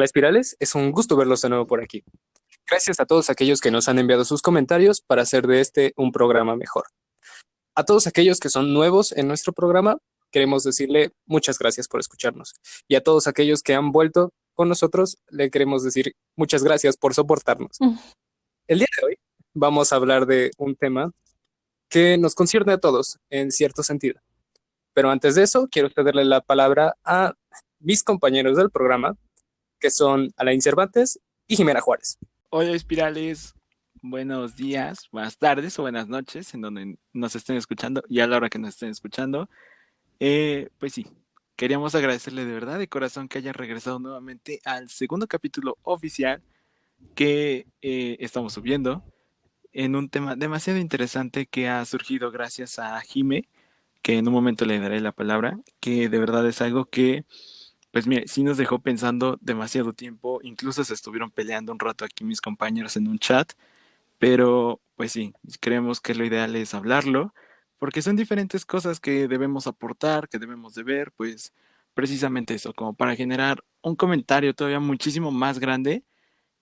Hola Espirales, es un gusto verlos de nuevo por aquí. Gracias a todos aquellos que nos han enviado sus comentarios para hacer de este un programa mejor. A todos aquellos que son nuevos en nuestro programa, queremos decirle muchas gracias por escucharnos. Y a todos aquellos que han vuelto con nosotros, le queremos decir muchas gracias por soportarnos. El día de hoy vamos a hablar de un tema que nos concierne a todos en cierto sentido. Pero antes de eso, quiero cederle la palabra a mis compañeros del programa, que son Alain Cervantes y Jimena Juárez. Hola espirales, buenos días, buenas tardes o buenas noches en donde nos estén escuchando y a la hora que nos estén escuchando. Pues sí, queríamos agradecerle de verdad de corazón que haya regresado nuevamente al segundo capítulo oficial que estamos subiendo en un tema demasiado interesante que ha surgido gracias a Jime, que en un momento le daré la palabra, que de verdad es algo que pues mire, sí nos dejó pensando demasiado tiempo, incluso se estuvieron peleando un rato aquí mis compañeros en un chat, pero pues sí, creemos que lo ideal es hablarlo, porque son diferentes cosas que debemos aportar, que debemos de ver, pues precisamente eso, como para generar un comentario todavía muchísimo más grande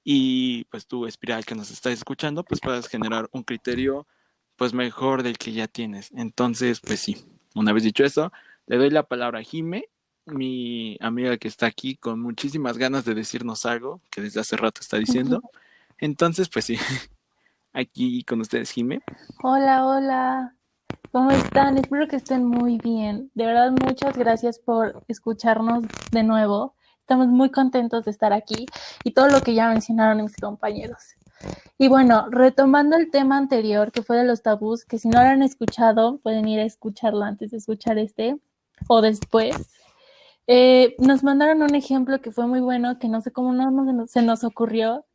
y pues tú, Espiral, que nos estás escuchando, pues puedas generar un criterio pues mejor del que ya tienes. Entonces, pues sí, una vez dicho eso, le doy la palabra a Jime, mi amiga que está aquí con muchísimas ganas de decirnos algo que desde hace rato está diciendo. Entonces, pues sí, aquí con ustedes, Jime. Hola, hola. ¿Cómo están? Espero que estén muy bien. De verdad, muchas gracias por escucharnos de nuevo. Estamos muy contentos de estar aquí y todo lo que ya mencionaron mis compañeros. Y bueno, retomando el tema anterior que fue de los tabús, que si no lo han escuchado, pueden ir a escucharlo antes de escuchar este o después. Nos mandaron un ejemplo que fue muy bueno, que no sé cómo se nos ocurrió.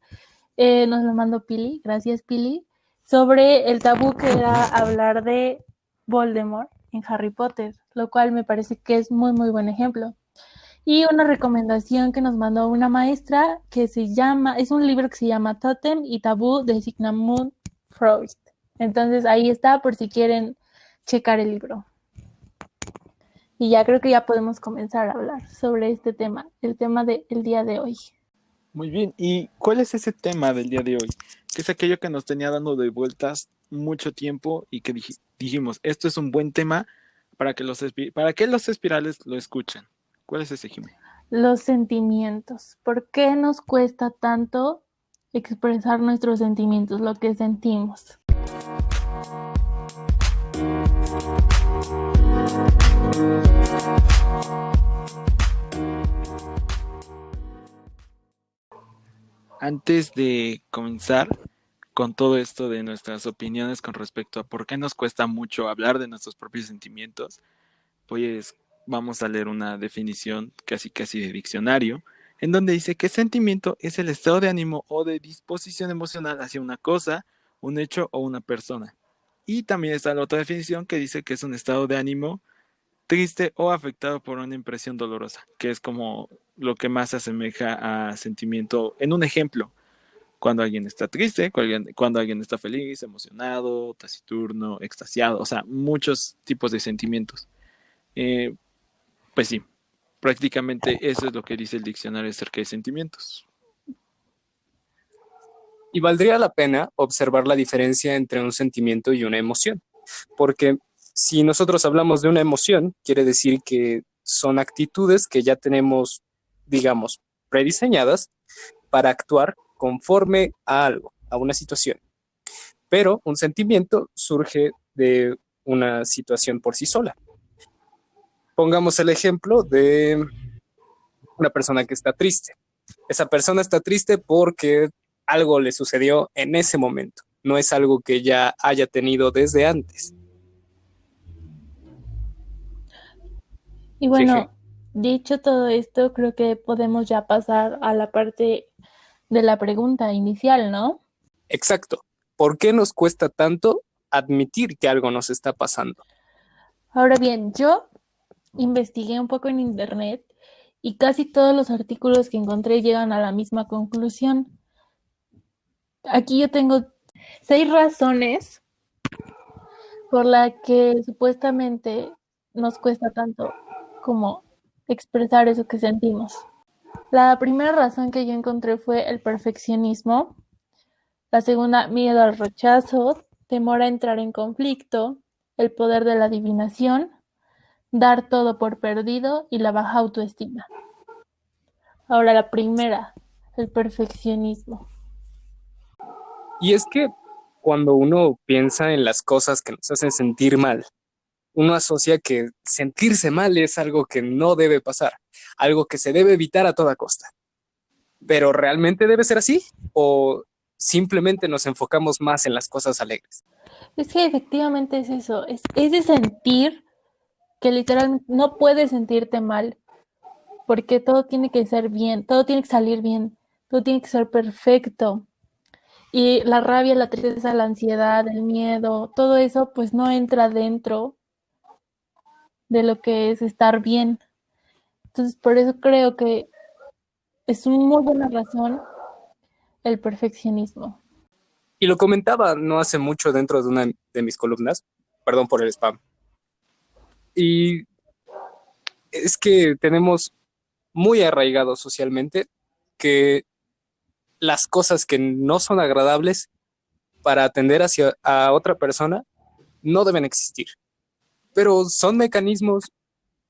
Nos lo mandó Pili, gracias Pili, sobre el tabú que era hablar de Voldemort en Harry Potter, lo cual me parece que es muy muy buen ejemplo. Y una recomendación que nos mandó una maestra que es un libro que se llama Totem y Tabú de Sigmund Freud. Entonces ahí está por si quieren checar el libro. Y ya creo que ya podemos comenzar a hablar sobre este tema, el tema del día de hoy. Muy bien, ¿y cuál es ese tema del día de hoy? Que es aquello que nos tenía dando de vueltas mucho tiempo y que dijimos, esto es un buen tema para que los espirales lo escuchen. ¿Cuál es ese, Jimé? Los sentimientos. ¿Por qué nos cuesta tanto expresar nuestros sentimientos, lo que sentimos? Antes de comenzar con todo esto de nuestras opiniones con respecto a por qué nos cuesta mucho hablar de nuestros propios sentimientos, pues vamos a leer una definición casi casi de diccionario, en donde dice que sentimiento es el estado de ánimo o de disposición emocional hacia una cosa, un hecho o una persona. Y también está la otra definición que dice que es un estado de ánimo triste o afectado por una impresión dolorosa, que es como lo que más se asemeja a sentimiento en un ejemplo. Cuando alguien está triste, cuando alguien está feliz, emocionado, taciturno, extasiado, o sea, muchos tipos de sentimientos. Eh, pues sí, prácticamente eso es lo que dice el diccionario acerca de sentimientos. Y valdría la pena observar la diferencia entre un sentimiento y una emoción, porque si nosotros hablamos de una emoción, quiere decir que son actitudes que ya tenemos, digamos, prediseñadas para actuar conforme a algo, a una situación. Pero un sentimiento surge de una situación por sí sola. Pongamos el ejemplo de una persona que está triste. Esa persona está triste porque algo le sucedió en ese momento. No es algo que ya haya tenido desde antes. Y Jeje. bueno, dicho todo esto, creo que podemos ya pasar a la parte de la pregunta inicial, ¿no? Exacto. ¿Por qué nos cuesta tanto admitir que algo nos está pasando? Ahora bien, yo investigué un poco en internet y casi todos los artículos que encontré llegan a la misma conclusión. Aquí yo tengo 6 razones por la que supuestamente nos cuesta tanto como expresar eso que sentimos. La primera razón que yo encontré fue el perfeccionismo. La segunda, miedo al rechazo, temor a entrar en conflicto, el poder de la adivinación, dar todo por perdido y la baja autoestima. Ahora la primera, el perfeccionismo. Y es que cuando uno piensa en las cosas que nos hacen sentir mal, uno asocia que sentirse mal es algo que no debe pasar, algo que se debe evitar a toda costa. ¿Pero realmente debe ser así? ¿O simplemente nos enfocamos más en las cosas alegres? Es que efectivamente es eso, es de sentir que literalmente no puedes sentirte mal, porque todo tiene que ser bien, todo tiene que salir bien, todo tiene que ser perfecto. Y la rabia, la tristeza, la ansiedad, el miedo, todo eso pues no entra dentro de lo que es estar bien. Entonces por eso creo que es una muy buena razón el perfeccionismo. Y lo comentaba no hace mucho dentro de una de mis columnas, perdón por el spam. Y es que tenemos muy arraigado socialmente que las cosas que no son agradables para atender hacia a otra persona no deben existir, pero son mecanismos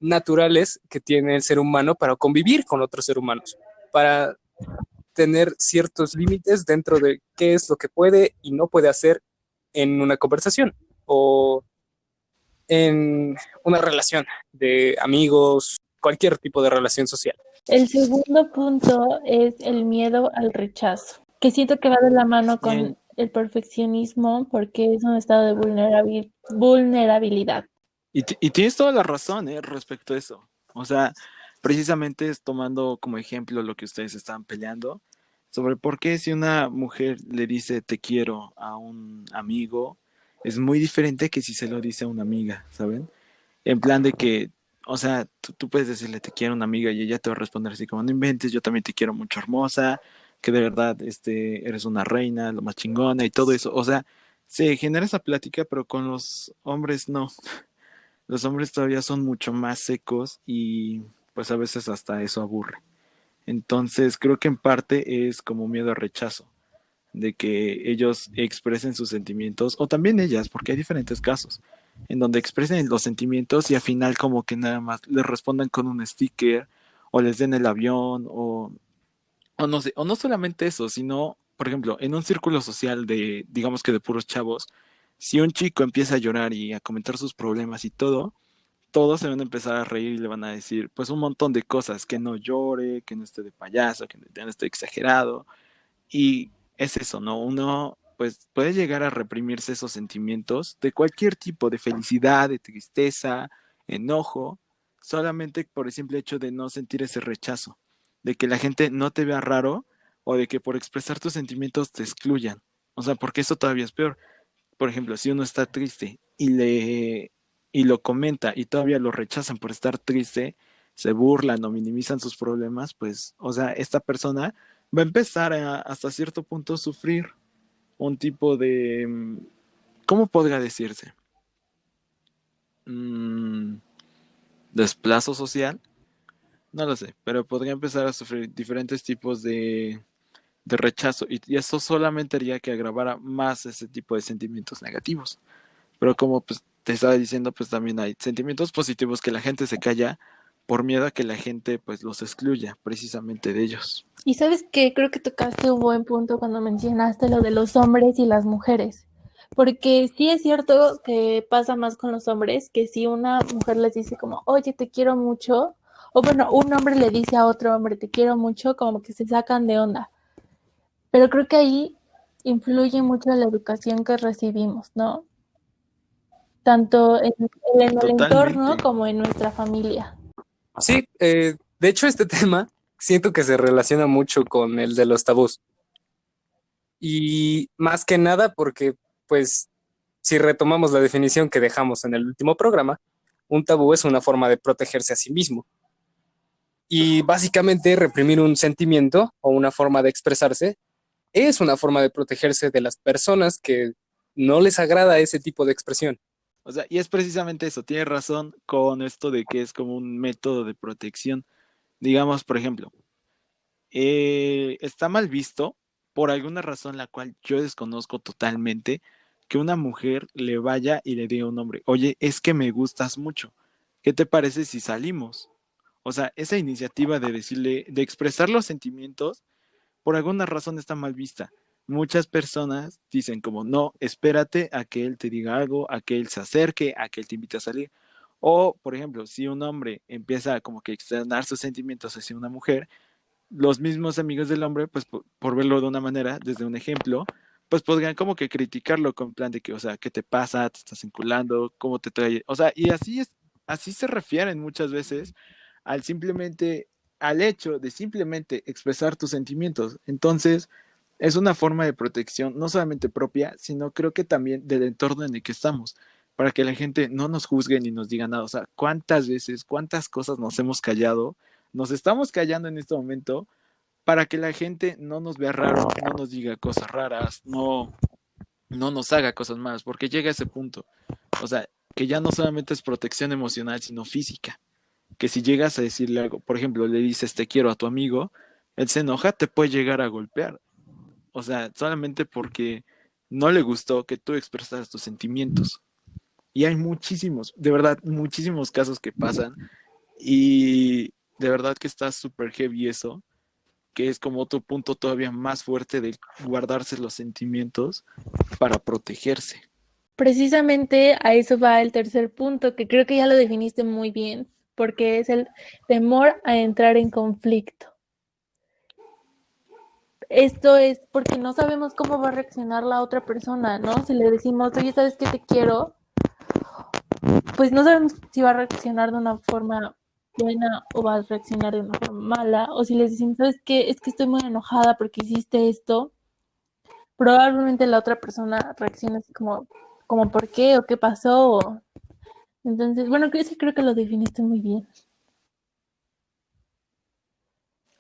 naturales que tiene el ser humano para convivir con otros seres humanos, para tener ciertos límites dentro de qué es lo que puede y no puede hacer en una conversación o en una relación de amigos, cualquier tipo de relación social. El segundo punto es el miedo al rechazo, que siento que va de la mano Bien. con el perfeccionismo porque es un estado de vulnerabilidad. Y tienes toda la razón, respecto a eso. O sea, precisamente es tomando como ejemplo lo que ustedes estaban peleando sobre por qué si una mujer le dice te quiero a un amigo, es muy diferente que si se lo dice a una amiga, ¿saben? En plan de que, o sea, tú puedes decirle te quiero a una amiga y ella te va a responder así como no inventes, yo también te quiero mucho hermosa, que de verdad eres una reina, lo más chingona y todo eso. O sea, se genera esa plática, pero con los hombres no. Los hombres todavía son mucho más secos y pues a veces hasta eso aburre. Entonces creo que en parte es como miedo al rechazo, de que ellos expresen sus sentimientos, o también ellas, porque hay diferentes casos, en donde expresen los sentimientos y al final como que nada más les respondan con un sticker, o les den el avión, o no sé, o no solamente eso, sino, por ejemplo, en un círculo social de, digamos que de puros chavos, si un chico empieza a llorar y a comentar sus problemas y todo, todos se van a empezar a reír y le van a decir, pues un montón de cosas, que no llore, que no esté de payaso, que no esté exagerado. Y es eso, ¿no? Uno, pues puede llegar a reprimirse esos sentimientos de cualquier tipo, de felicidad, de tristeza, enojo, solamente por el simple hecho de no sentir ese rechazo, de que la gente no te vea raro o de que por expresar tus sentimientos te excluyan. O sea, porque eso todavía es peor. Por ejemplo, si uno está triste y lo comenta y todavía lo rechazan por estar triste, se burlan o minimizan sus problemas, pues, o sea, esta persona va a empezar hasta cierto punto sufrir un tipo de, ¿cómo podría decirse? Mm, Desplazo social, no lo sé, pero podría empezar a sufrir diferentes tipos de rechazo y eso solamente haría que agravara más ese tipo de sentimientos negativos. Pero como pues te estaba diciendo, pues también hay sentimientos positivos que la gente se calla por miedo a que la gente pues los excluya precisamente de ellos. Y sabes que creo que tocaste un buen punto cuando mencionaste lo de los hombres y las mujeres. Porque sí es cierto que pasa más con los hombres, que si una mujer les dice como, oye, te quiero mucho, o bueno, un hombre le dice a otro hombre, te quiero mucho, como que se sacan de onda. Pero creo que ahí influye mucho la educación que recibimos, ¿no? Tanto en el entorno Totalmente. como en nuestra familia. Sí, de hecho este tema siento que se relaciona mucho con el de los tabús. Y más que nada porque, pues, si retomamos la definición que dejamos en el último programa, un tabú es una forma de protegerse a sí mismo. Y básicamente reprimir un sentimiento o una forma de expresarse es una forma de protegerse de las personas que no les agrada ese tipo de expresión. O sea, y es precisamente eso, tienes razón con esto de que es como un método de protección. Digamos, por ejemplo, está mal visto por alguna razón la cual yo desconozco totalmente que una mujer le vaya y le diga a un hombre, oye, es que me gustas mucho, ¿qué te parece si salimos? O sea, esa iniciativa de decirle, de expresar los sentimientos, por alguna razón está mal vista. Muchas personas dicen como, no, espérate a que él te diga algo, a que él se acerque, a que él te invite a salir. O, por ejemplo, si un hombre empieza como que a externar sus sentimientos hacia una mujer, los mismos amigos del hombre, pues por verlo de una manera, desde un ejemplo, pues podrían como que criticarlo con plan de que, o sea, ¿qué te pasa? ¿Te estás vinculando? ¿Cómo te trae? O sea, y así es, así se refieren muchas veces al simplemente, al hecho de simplemente expresar tus sentimientos. Entonces, es una forma de protección, no solamente propia, sino creo que también del entorno en el que estamos, para que la gente no nos juzgue ni nos diga nada. O sea, ¿cuántas veces, cuántas cosas nos hemos callado? Nos estamos callando en este momento para que la gente no nos vea raro, no nos diga cosas raras, no nos haga cosas malas, porque llega a ese punto. O sea, que ya no solamente es protección emocional, sino física. Que si llegas a decirle algo, por ejemplo, le dices te quiero a tu amigo, él se enoja, te puede llegar a golpear. O sea, solamente porque no le gustó que tú expresaras tus sentimientos. Y hay muchísimos, de verdad, muchísimos casos que pasan. Y de verdad que está súper heavy eso, que es como otro punto todavía más fuerte de guardarse los sentimientos para protegerse. Precisamente a eso va el tercer punto, que creo que ya lo definiste muy bien, porque es el temor a entrar en conflicto. Esto es porque no sabemos cómo va a reaccionar la otra persona, ¿no? Si le decimos, oye, ¿sabes qué te quiero? Pues no sabemos si va a reaccionar de una forma buena o va a reaccionar de una forma mala. O si les decimos, ¿sabes qué? Es que estoy muy enojada porque hiciste esto. Probablemente la otra persona reaccione así como ¿por qué? ¿O qué pasó? Entonces, bueno, creo que lo definiste muy bien.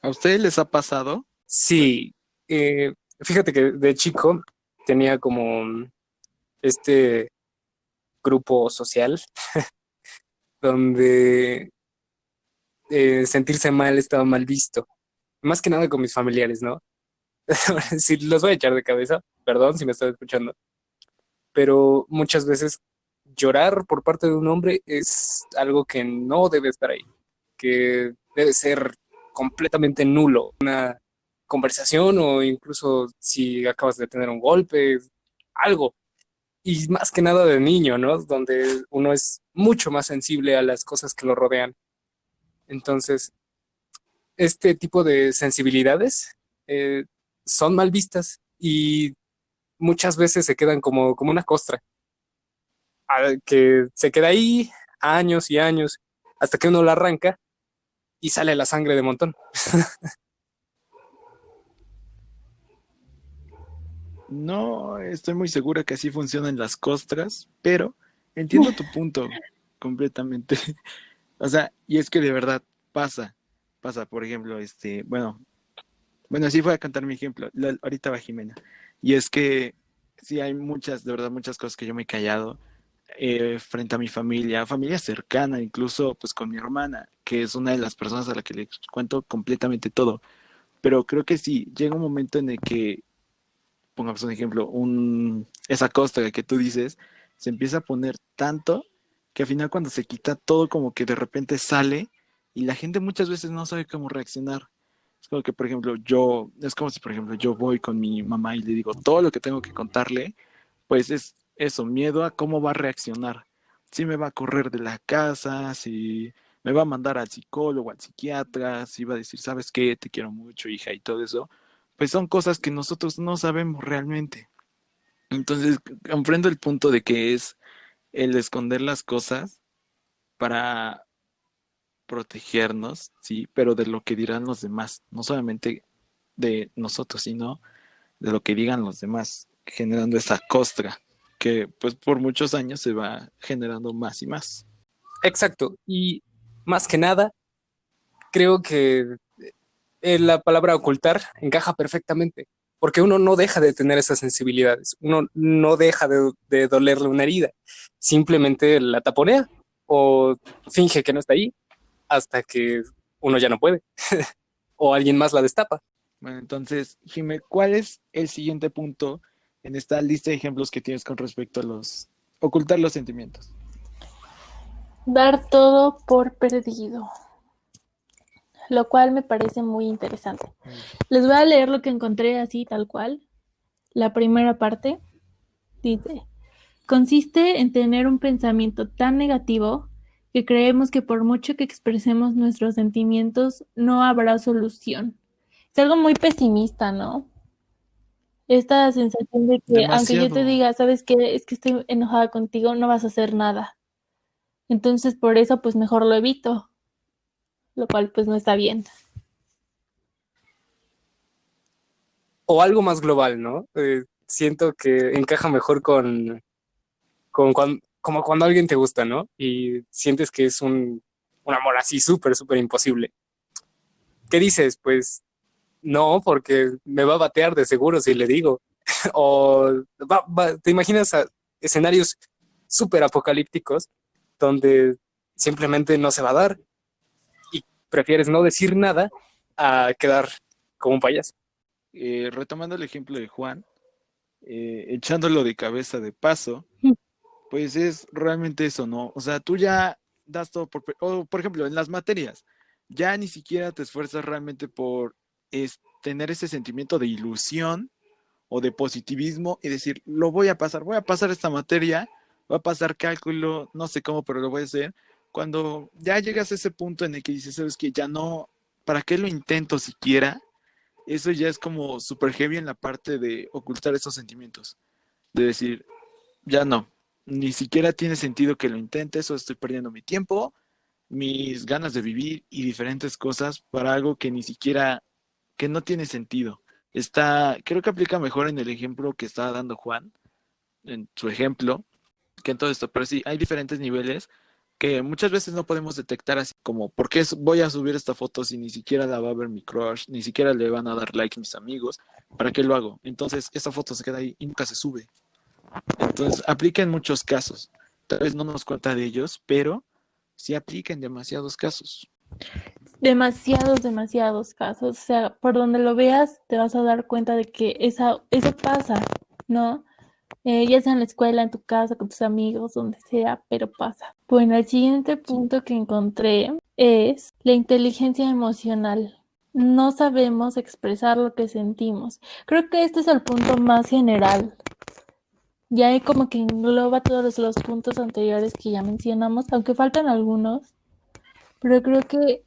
¿A ustedes les ha pasado? Sí, fíjate que de chico tenía como este grupo social donde sentirse mal estaba mal visto, más que nada con mis familiares, ¿no? Si los voy a echar de cabeza, perdón si me estás escuchando, pero muchas veces llorar por parte de un hombre es algo que no debe estar ahí, que debe ser completamente nulo. Una conversación o incluso si acabas de tener un golpe, algo. Y más que nada de niño, ¿no? Donde uno es mucho más sensible a las cosas que lo rodean. Entonces, este tipo de sensibilidades eh, son mal vistas y muchas veces se quedan como una costra, que se queda ahí años y años hasta que uno la arranca y sale la sangre de montón. No estoy muy segura que así funcionan las costras, pero entiendo tu punto completamente. O sea, y es que de verdad pasa, por ejemplo, bueno, sí voy a contar mi ejemplo, ahorita va Jimena. Y es que sí hay muchas, de verdad, muchas cosas que yo me he callado frente a mi familia cercana, incluso pues con mi hermana, que es una de las personas a la que le cuento completamente todo. Pero creo que sí, llega un momento en el que, pongamos un ejemplo, esa costra que tú dices, se empieza a poner tanto que al final cuando se quita todo como que de repente sale y la gente muchas veces no sabe cómo reaccionar. Es como que, por ejemplo, es como si, por ejemplo, yo voy con mi mamá y le digo todo lo que tengo que contarle, pues es eso, miedo a cómo va a reaccionar. Si me va a correr de la casa, si me va a mandar al psicólogo, al psiquiatra, si va a decir, ¿sabes qué? Te quiero mucho, hija, y todo eso. Pues son cosas que nosotros no sabemos realmente. Entonces, comprendo el punto de que es el esconder las cosas para protegernos, sí, pero de lo que dirán los demás, no solamente de nosotros, sino de lo que digan los demás, generando esa costra que pues por muchos años se va generando más y más. Exacto. Y más que nada, creo que la palabra ocultar encaja perfectamente, porque uno no deja de tener esas sensibilidades, uno no deja de dolerle una herida, simplemente la taponea o finge que no está ahí hasta que uno ya no puede. o alguien más la destapa. Bueno, entonces, Jimé, ¿cuál es el siguiente punto en esta lista de ejemplos que tienes con respecto a los ocultar los sentimientos? Dar todo por perdido, lo cual me parece muy interesante. Les voy a leer lo que encontré así, tal cual. La primera parte dice: consiste en tener un pensamiento tan negativo que creemos que por mucho que expresemos nuestros sentimientos, no habrá solución. Es algo muy pesimista, ¿no? Esta sensación de que aunque yo te Demasiado. diga, ¿sabes qué? Es que estoy enojada contigo, no vas a hacer nada. Entonces, por eso, pues mejor lo evito, lo cual pues no está bien. O algo más global, ¿no? Siento que encaja mejor como cuando alguien te gusta, ¿no? Y sientes que es un amor así súper, súper imposible. ¿Qué dices? Pues no, porque me va a batear de seguro si le digo. O te imaginas escenarios súper apocalípticos donde simplemente no se va a dar y prefieres no decir nada a quedar como un payaso. Retomando el ejemplo de Juan, echándolo de cabeza de paso, pues es realmente eso, ¿no? O sea, tú ya das todo o por ejemplo, en las materias, ya ni siquiera te esfuerzas realmente por tener ese sentimiento de ilusión o de positivismo y decir, voy a pasar esta materia, voy a pasar cálculo, no sé cómo, pero lo voy a hacer. Cuando ya llegas a ese punto en el que dices, sabes que ya no, ¿para qué lo intento siquiera? Eso ya es como super heavy en la parte de ocultar esos sentimientos, de decir, ya no, ni siquiera tiene sentido que lo intentes o estoy perdiendo mi tiempo, mis ganas de vivir y diferentes cosas para algo que ni siquiera, que no tiene sentido. Creo que aplica mejor en el ejemplo que estaba dando Juan, en su ejemplo, que en todo esto, pero sí, hay diferentes niveles que muchas veces no podemos detectar así como, ¿por qué voy a subir esta foto si ni siquiera la va a ver mi crush, ni siquiera le van a dar like mis amigos? ¿Para qué lo hago? Entonces, esta foto se queda ahí y nunca se sube. Entonces, aplica en muchos casos. Tal vez no nos cuenta de ellos, pero sí aplica en demasiados casos. Demasiados casos. O sea, por donde lo veas, te vas a dar cuenta de que eso pasa, ¿no? Ya sea en la escuela, en tu casa, con tus amigos, donde sea, pero pasa. Bueno, el siguiente punto que encontré es la inteligencia emocional. No sabemos expresar lo que sentimos. Creo que este es el punto más general. Ya hay como que engloba todos los puntos anteriores que ya mencionamos, aunque faltan algunos, pero creo que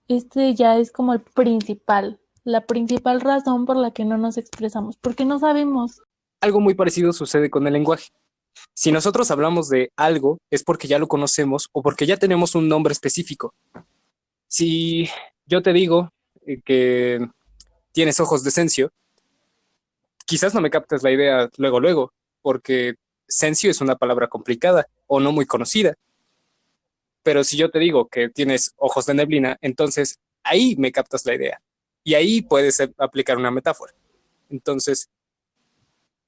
este ya es como el principal, la principal razón por la que no nos expresamos, porque no sabemos. Algo muy parecido sucede con el lenguaje. Si nosotros hablamos de algo, es porque ya lo conocemos o porque ya tenemos un nombre específico. Si yo te digo que tienes ojos de cencio, quizás no me captes la idea luego, luego, porque cencio es una palabra complicada o no muy conocida. Pero si yo te digo que tienes ojos de neblina, entonces ahí me captas la idea. Y ahí puedes aplicar una metáfora. Entonces,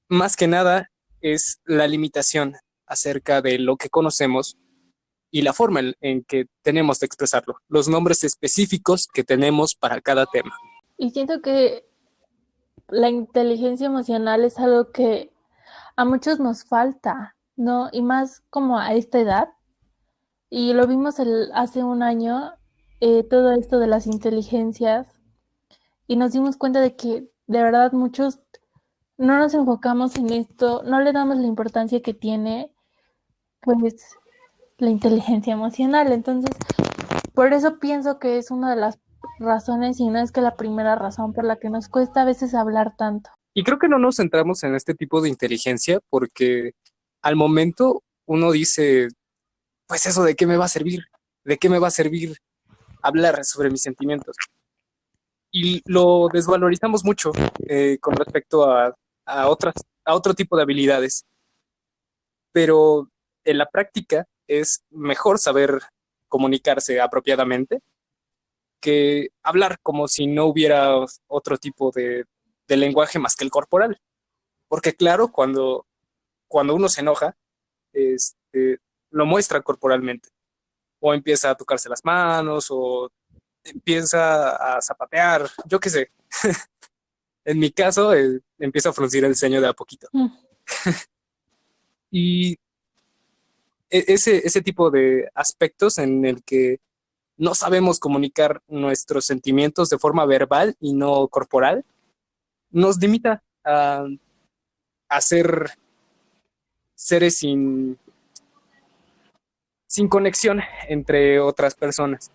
más que nada, es la limitación acerca de lo que conocemos y la forma en que tenemos de expresarlo, los nombres específicos que tenemos para cada tema. Y siento que la inteligencia emocional es algo que a muchos nos falta, ¿no? Y más como a esta edad. Y lo vimos hace un año, todo esto de las inteligencias, y nos dimos cuenta de que de verdad muchos no nos enfocamos en esto, no le damos la importancia que tiene, pues, la inteligencia emocional. Entonces, por eso pienso que es una de las razones, y no es que la primera razón por la que nos cuesta a veces hablar tanto. Y creo que no nos centramos en este tipo de inteligencia porque al momento uno dice, pues eso de qué me va a servir, de qué me va a servir hablar sobre mis sentimientos. Y lo desvalorizamos mucho con respecto a otro tipo de habilidades. Pero en la práctica es mejor saber comunicarse apropiadamente que hablar como si no hubiera otro tipo de lenguaje más que el corporal. Porque claro, cuando uno se enoja, este, lo muestra corporalmente. O empieza a tocarse las manos, o empieza a zapatear, yo qué sé. En mi caso, empieza a fruncir el ceño de a poquito. Mm. Y ese tipo de aspectos en el que no sabemos comunicar nuestros sentimientos de forma verbal y no corporal, nos limita a ser seres sin conexión entre otras personas.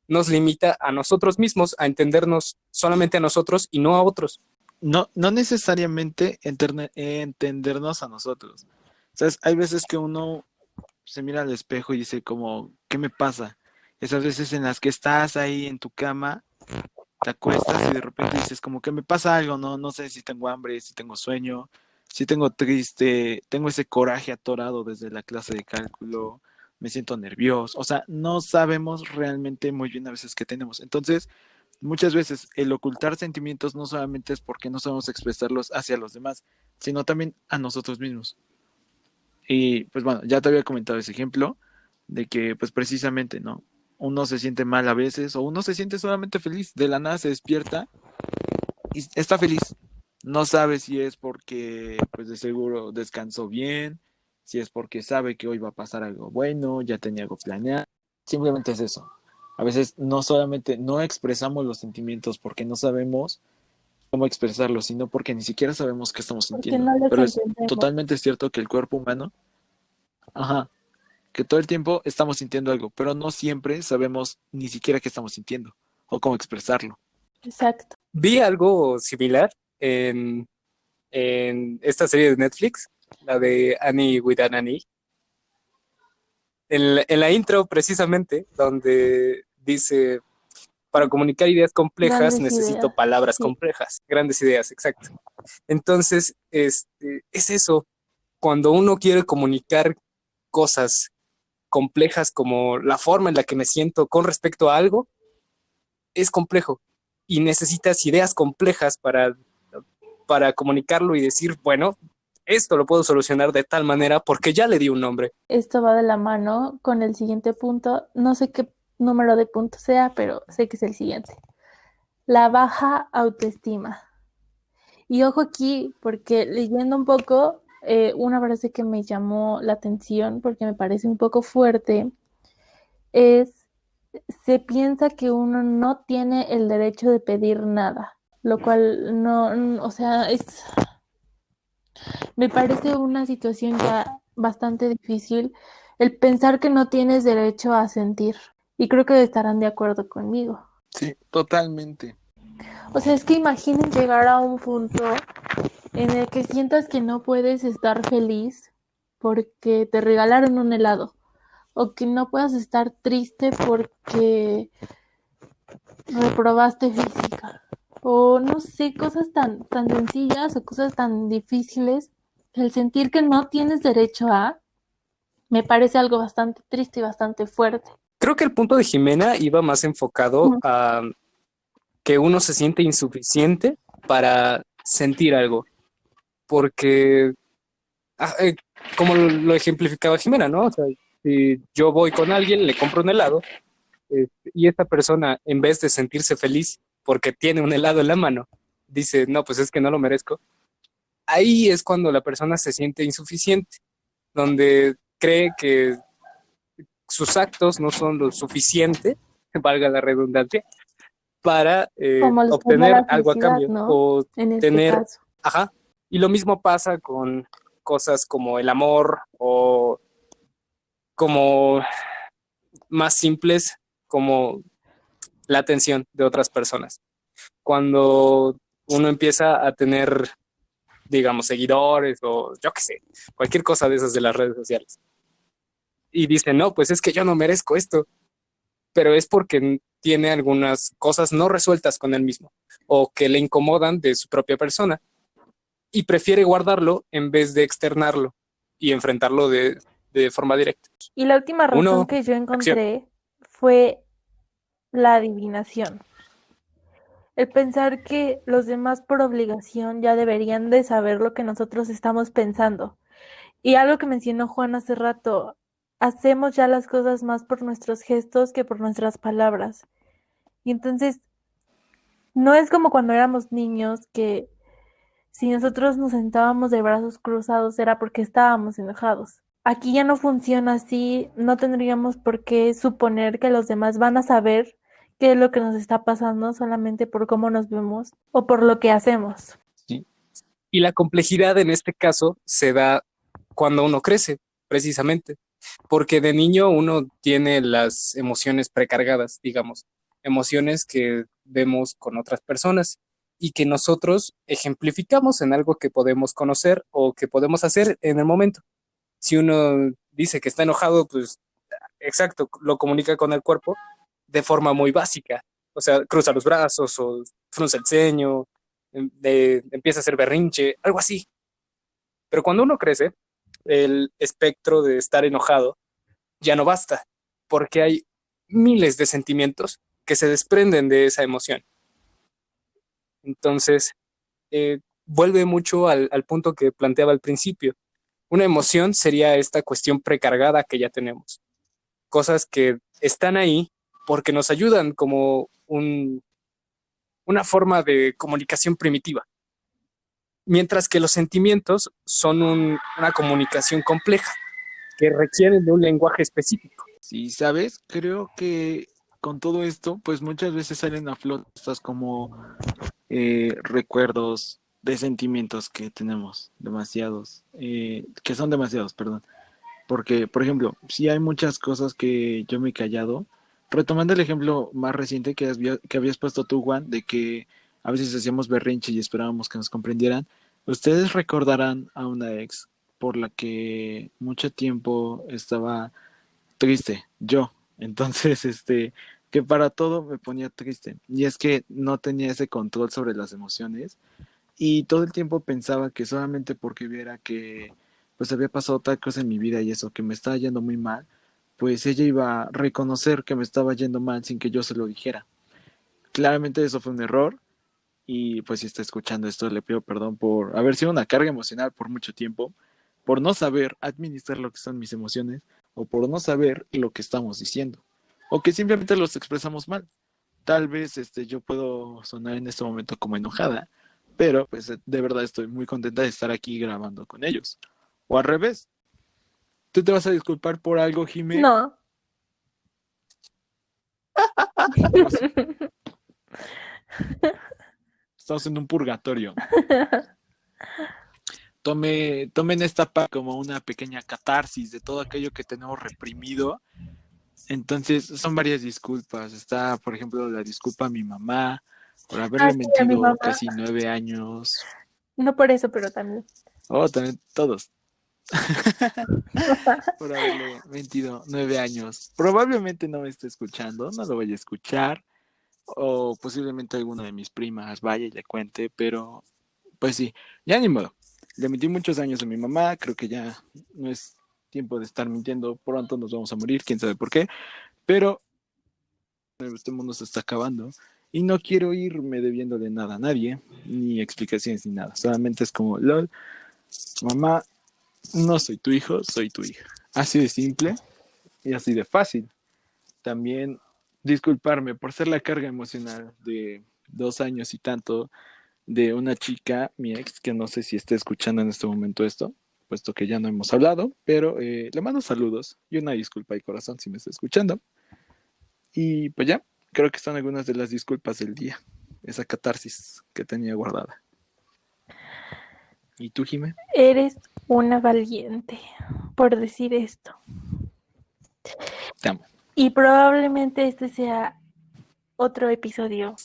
Nos limita a nosotros mismos, a entendernos solamente a nosotros y no a otros. No, no necesariamente entendernos a nosotros. ¿Sabes? Hay veces que uno se mira al espejo y dice como, ¿qué me pasa? Esas veces en las que estás ahí en tu cama, te acuestas y de repente dices como que me pasa algo, ¿no? No sé si tengo hambre, si tengo sueño, si tengo triste, tengo ese coraje atorado desde la clase de cálculo, me siento nervioso. O sea, no sabemos realmente muy bien a veces qué tenemos. Entonces, muchas veces el ocultar sentimientos no solamente es porque no sabemos expresarlos hacia los demás, sino también a nosotros mismos. Y pues bueno, ya te había comentado ese ejemplo de que pues precisamente, ¿no? Uno se siente mal a veces o uno se siente solamente feliz, de la nada se despierta y está feliz. No sabe si es porque pues de seguro descansó bien, si es porque sabe que hoy va a pasar algo bueno, ya tenía algo planeado. Simplemente es eso. A veces no solamente no expresamos los sentimientos porque no sabemos cómo expresarlos, sino porque ni siquiera sabemos qué estamos Porque sintiendo. no los Pero es entendemos. totalmente cierto que el cuerpo humano, ajá, que todo el tiempo estamos sintiendo algo, pero no siempre sabemos ni siquiera qué estamos sintiendo o cómo expresarlo. Exacto. Vi algo similar en esta serie de Netflix, la de Annie with an Annie. En la intro, precisamente, donde dice, para comunicar ideas complejas Grandes necesito ideas. palabras Sí. complejas. Grandes ideas, exacto. Entonces, es eso. Cuando uno quiere comunicar cosas complejas como la forma en la que me siento con respecto a algo, es complejo. Y necesitas ideas complejas para comunicarlo y decir, bueno, esto lo puedo solucionar de tal manera porque ya le di un nombre. Esto va de la mano con el siguiente punto. No sé qué número de punto sea, pero sé que es el siguiente. La baja autoestima. Y ojo aquí, porque leyendo un poco, una frase que me llamó la atención, porque me parece un poco fuerte, es, se piensa que uno no tiene el derecho de pedir nada, lo cual no, o sea, me parece una situación ya bastante difícil el pensar que no tienes derecho a sentir. Y creo que estarán de acuerdo conmigo. Sí, totalmente. O sea, es que imaginen llegar a un punto en el que sientas que no puedes estar feliz porque te regalaron un helado, o que no puedas estar triste porque reprobaste física, o no sé, cosas tan sencillas o cosas tan difíciles. El sentir que no tienes derecho a, me parece algo bastante triste y bastante fuerte. Creo que el punto de Jimena iba más enfocado a que uno se siente insuficiente para sentir algo, porque ah, como lo ejemplificaba Jimena, ¿no? O sea, si yo voy con alguien, le compro un helado, y esta persona, en vez de sentirse feliz porque tiene un helado en la mano, dice, no, pues es que no lo merezco. Ahí es cuando la persona se siente insuficiente, donde cree que sus actos no son lo suficiente, valga la redundancia, para Como les da obtener la algo a felicidad, cambio ¿no? o En este tener, caso. ajá. Y lo mismo pasa con cosas como el amor o como más simples, como la atención de otras personas. Cuando uno empieza a tener, digamos, seguidores o yo qué sé, cualquier cosa de esas de las redes sociales. Y dice, no, pues es que yo no merezco esto, pero es porque tiene algunas cosas no resueltas con él mismo o que le incomodan de su propia persona y prefiere guardarlo en vez de externarlo y enfrentarlo de forma directa. Y la última razón Uno, que yo acción. encontré fue la adivinación. El pensar que los demás por obligación ya deberían de saber lo que nosotros estamos pensando. Y algo que mencionó Juan hace rato, hacemos ya las cosas más por nuestros gestos que por nuestras palabras. Y entonces, no es como cuando éramos niños que si nosotros nos sentábamos de brazos cruzados era porque estábamos enojados. Aquí ya no funciona así, no tendríamos por qué suponer que los demás van a saber qué es lo que nos está pasando solamente por cómo nos vemos o por lo que hacemos. ¿sí? Y la complejidad en este caso se da cuando uno crece, precisamente, porque de niño uno tiene las emociones precargadas, digamos, emociones que vemos con otras personas y que nosotros ejemplificamos en algo que podemos conocer o que podemos hacer en el momento. Si uno dice que está enojado, pues exacto, lo comunica con el cuerpo de forma muy básica. O sea, cruza los brazos o frunce el ceño, empieza a hacer berrinche, algo así. Pero cuando uno crece, el espectro de estar enojado ya no basta, porque hay miles de sentimientos que se desprenden de esa emoción. Entonces, vuelve mucho al punto que planteaba al principio. Una emoción sería esta cuestión precargada que ya tenemos. Cosas que están ahí porque nos ayudan como una forma de comunicación primitiva. Mientras que los sentimientos son una comunicación compleja que requieren de un lenguaje específico. Sí, ¿sabes? Creo que con todo esto, pues muchas veces salen a flote estas como recuerdos de sentimientos que tenemos, demasiados, que son demasiados, perdón. Porque, por ejemplo, sí hay muchas cosas que yo me he callado. Retomando el ejemplo más reciente que habías puesto tú, Juan, de que a veces hacíamos berrinche y esperábamos que nos comprendieran, ustedes recordarán a una ex por la que mucho tiempo estaba triste, yo. Entonces, que para todo me ponía triste. Y es que no tenía ese control sobre las emociones y todo el tiempo pensaba que solamente porque viera que pues había pasado tal cosa en mi vida y eso, que me estaba yendo muy mal, pues ella iba a reconocer que me estaba yendo mal sin que yo se lo dijera. Claramente eso fue un error y pues si está escuchando esto le pido perdón por haber sido una carga emocional por mucho tiempo, por no saber administrar lo que son mis emociones o por no saber lo que estamos diciendo o que simplemente los expresamos mal. Tal vez yo puedo sonar en este momento como enojada, pero pues de verdad estoy muy contenta de estar aquí grabando con ellos. O al revés, tú te vas a disculpar por algo, Jime. No. Dios, estamos en un purgatorio. Tomen esta parte como una pequeña catarsis de todo aquello que tenemos reprimido. Entonces, son varias disculpas. Está, por ejemplo, la disculpa a mi mamá por Ah, haberle sí, a mi mentido mamá. casi 9 años. No por eso, pero también. Oh, también todos. Por haberle mentido 9 años. Probablemente no me esté escuchando, no lo vaya a escuchar. O posiblemente alguna de mis primas vaya y le cuente, pero pues sí, ya ni modo. Le mentí muchos años a mi mamá, creo que ya no es tiempo de estar mintiendo, pronto nos vamos a morir, quién sabe por qué, pero este mundo se está acabando y no quiero irme debiéndole nada a nadie, ni explicaciones ni nada, solamente es como, lol, mamá, no soy tu hijo, soy tu hija. Así de simple y así de fácil. También disculparme por ser la carga emocional de 2 años y tanto de una chica, mi ex, que no sé si esté escuchando en este momento esto, puesto que ya no hemos hablado, pero le mando saludos y una disculpa de corazón si me está escuchando. Y pues ya, creo que están algunas de las disculpas del día, esa catarsis que tenía guardada. ¿Y tú, Jime? Eres una valiente por decir esto. Te amo. Y probablemente este sea otro episodio.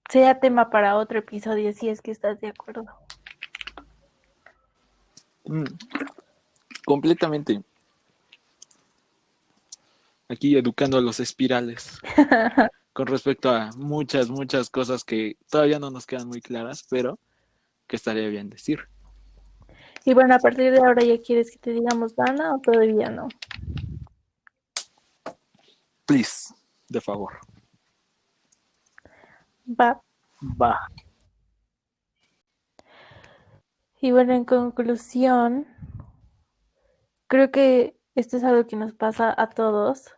Sea tema para otro episodio, si es que estás de acuerdo. Mm, completamente. Aquí educando a los espirales con respecto a muchas, muchas cosas que todavía no nos quedan muy claras, pero que estaría bien decir. Y bueno, a partir de ahora ya quieres que te digamos Dana o todavía no. Please, de favor. Va. Va. Y bueno, en conclusión, creo que esto es algo que nos pasa a todos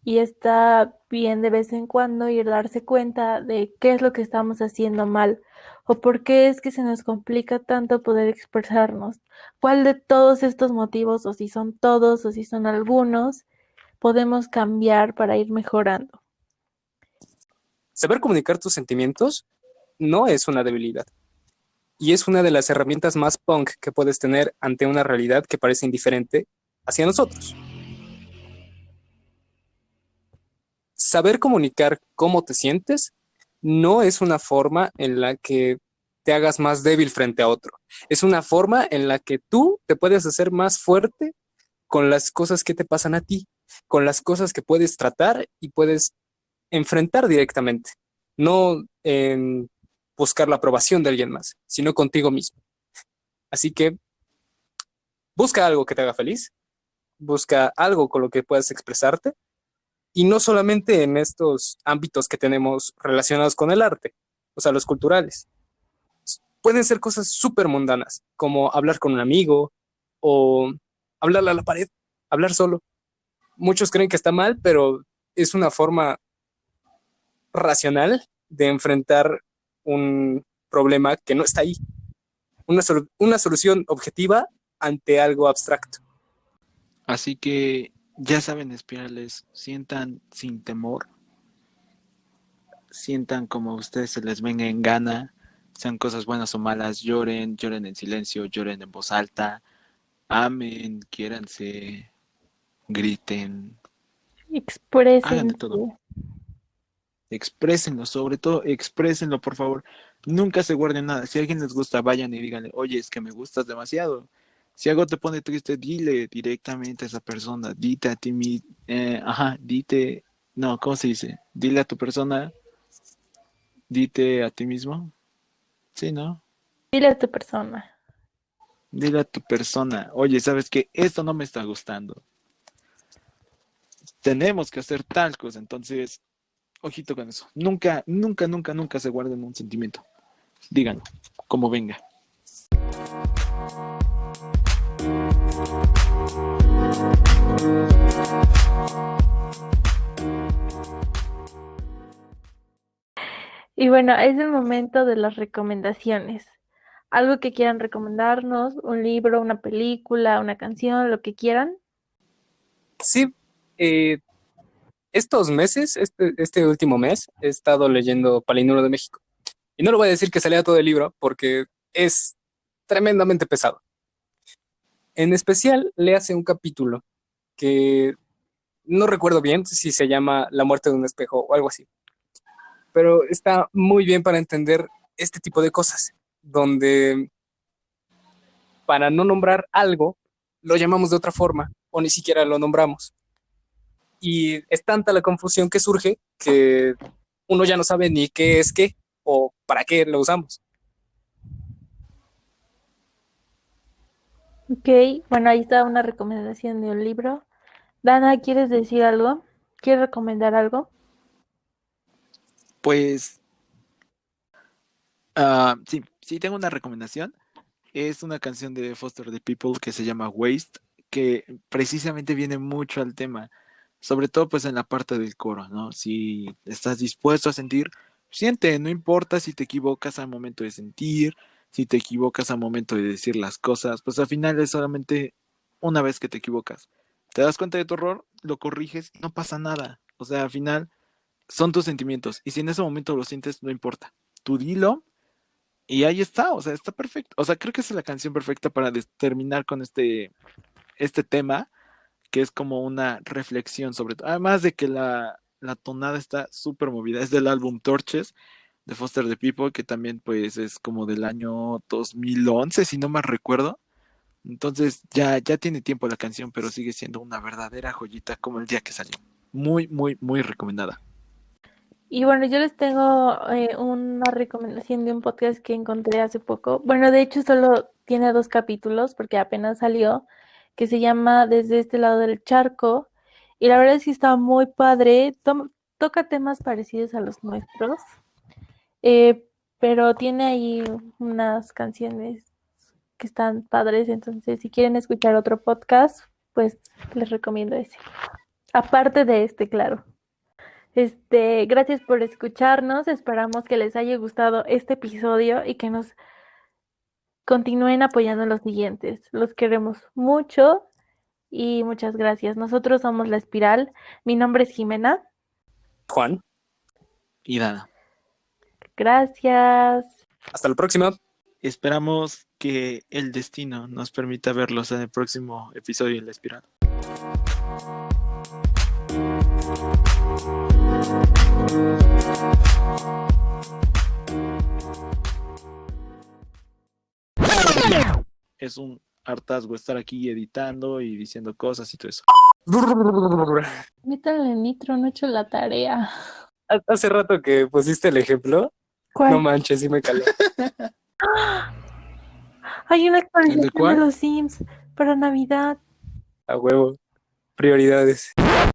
y está bien de vez en cuando ir darse cuenta de qué es lo que estamos haciendo mal o por qué es que se nos complica tanto poder expresarnos. ¿Cuál de todos estos motivos, o si son todos o si son algunos, podemos cambiar para ir mejorando? Saber comunicar tus sentimientos no es una debilidad y es una de las herramientas más punk que puedes tener ante una realidad que parece indiferente hacia nosotros. Saber comunicar cómo te sientes no es una forma en la que te hagas más débil frente a otro. Es una forma en la que tú te puedes hacer más fuerte con las cosas que te pasan a ti, con las cosas que puedes tratar y puedes enfrentar directamente, no en buscar la aprobación de alguien más, sino contigo mismo. Así que busca algo que te haga feliz, busca algo con lo que puedas expresarte y no solamente en estos ámbitos que tenemos relacionados con el arte, o sea, los culturales. Pueden ser cosas súper mundanas, como hablar con un amigo o hablarle a la pared, hablar solo. Muchos creen que está mal, pero es una forma racional de enfrentar un problema que no está ahí, una solución objetiva ante algo abstracto. Así que ya saben, espirales, sientan sin temor, sientan como a ustedes se les venga en gana, sean cosas buenas o malas, lloren, lloren en silencio, lloren en voz alta, amen, quiéranse, griten, hagan de Exprésense. todo. Exprésenlo, sobre todo, exprésenlo, por favor. Nunca se guarden nada. Si a alguien les gusta, vayan y díganle, oye, es que me gustas demasiado. Si algo te pone triste, dile directamente a esa persona. Dite a ti mismo, dite, no, ¿cómo se dice? Dile a tu persona, dite a ti mismo. Sí, ¿no? Dile a tu persona. Dile a tu persona, oye, ¿sabes qué? Esto no me está gustando. Tenemos que hacer tal cosa. Entonces, ojito con eso. Nunca, nunca, nunca, nunca se guarden un sentimiento. Díganlo, como venga. Y bueno, es el momento de las recomendaciones. Algo que quieran recomendarnos, un libro, una película, una canción, lo que quieran. Sí, eh, estos meses, este último mes, he estado leyendo Palinuro de México. Y no le voy a decir que se lea todo el libro porque es tremendamente pesado. En especial, le hace un capítulo que no recuerdo bien si se llama La muerte de un espejo o algo así, pero está muy bien para entender este tipo de cosas, donde para no nombrar algo, lo llamamos de otra forma o ni siquiera lo nombramos. Y es tanta la confusión que surge que uno ya no sabe ni qué es qué o para qué lo usamos. Ok, bueno, ahí está una recomendación de un libro. Dana, ¿quieres decir algo? ¿Quieres recomendar algo? Pues, sí, sí tengo una recomendación. Es una canción de Foster the People que se llama Waste, que precisamente viene mucho al tema, sobre todo pues en la parte del coro, ¿no? Si estás dispuesto a sentir, siente, no importa si te equivocas al momento de sentir, si te equivocas al momento de decir las cosas, pues al final es solamente una vez que te equivocas. Te das cuenta de tu error, lo corriges, no pasa nada. O sea, al final son tus sentimientos y si en ese momento lo sientes, no importa. Tú dilo y ahí está, o sea, está perfecto. O sea, creo que esa es la canción perfecta para terminar con este tema, que es como una reflexión sobre todo. Además de que la tonada está súper movida. Es del álbum Torches de Foster the People, que también pues es como del año 2011, si no mal recuerdo. Entonces ya tiene tiempo la canción, pero sigue siendo una verdadera joyita como el día que salió. Muy, muy, muy recomendada. Y bueno, yo les tengo una recomendación de un podcast que encontré hace poco. Bueno, de hecho solo tiene 2 capítulos porque apenas salió, que se llama Desde este lado del charco. Y la verdad es que está muy padre. Toca temas parecidos a los nuestros, eh, pero tiene ahí unas canciones que están padres. Entonces, si quieren escuchar otro podcast, pues les recomiendo ese. Aparte de este, claro. Gracias por escucharnos. Esperamos que les haya gustado este episodio y que nos continúen apoyando en los siguientes. Los queremos mucho y muchas gracias. Nosotros somos La Espiral. Mi nombre es Jimena. Juan, Y nada, Gracias. hasta la próxima. esperamos que el destino nos permita verlos en el próximo episodio en La Espiral. Es un hartazgo estar aquí editando y diciendo cosas y todo eso. Métanle nitro, no he hecho la tarea. Hace rato que pusiste el ejemplo, ¿Cuál? no manches, sí me calé. Hay una ¿El de actualización cuál? de los Sims para Navidad. A huevo. Prioridades.